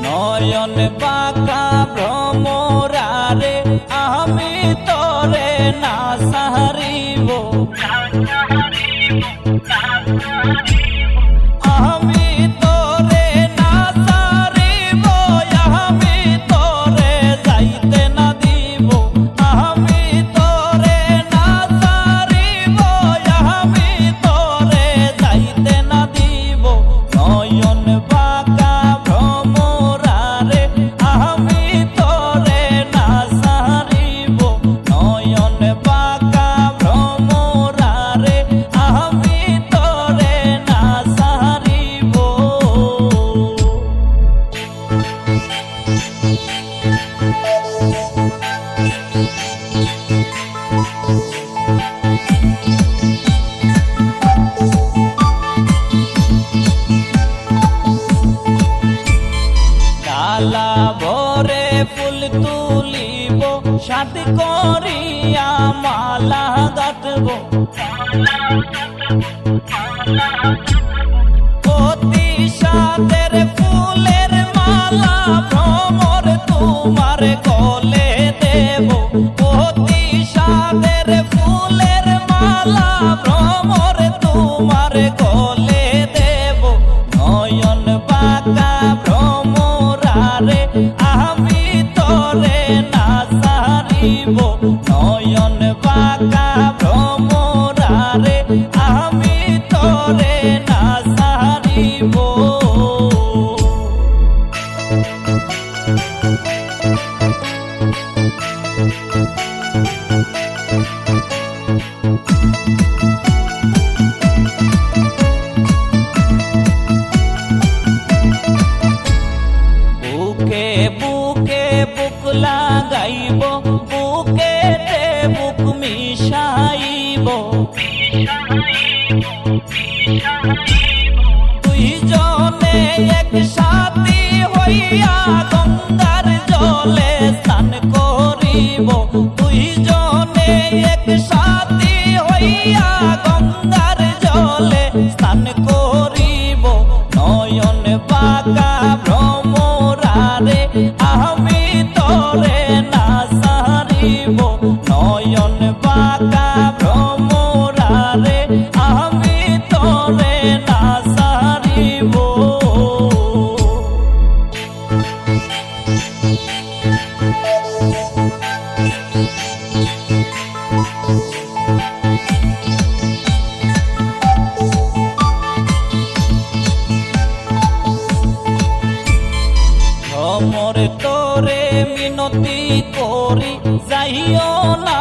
নয়ন বাঁকা ভ্রমরারে আমি তোরে না সারিব, আমি তোরে না সারিব, আমি তোরে যাইতে না দিব, আমি তোরে না সারিব, আমি তোরে যাইতে না দিব। নয়ন বাঁকা ভ্রমরারে আমি তোরে না সারিব, নয়ন বাঁকা ভ্রমরারে আমি তোরে না সারিব। ডালা ভরে ফুল তুলিব, সাথ করিয়া মালা গাঁথব, অতি সাদের ফুলের মালা ভ্রমর তোমার গলে দেব, অতি সাদের ফুলের মালা ভ্রমর তোমার গলে দেব। নয়ন বাঁকা ভ্রমরারে আমি তোরে না সারিব, নয়ন বাঁকা ভ্রমরারে আমি তোরে না সারিব। বুকে বুকে বুক লাগাইব, বুকেতে বুক মিশাইব, দুইজনে এক সাথী হইয়া গঙ্গার জলে স্নান করিব, দুইজনে এক সাথী হইয়া গঙ্গার জলে স্নান করিব। নয়ন বাঁকা ভ্রমরারে আমি তোরে না সারিব, নয়ন বাঁকা ভ্রমরারে আমি তোরে না সারিব। ভ্রমর তোরে মিনতি করি, যাইও না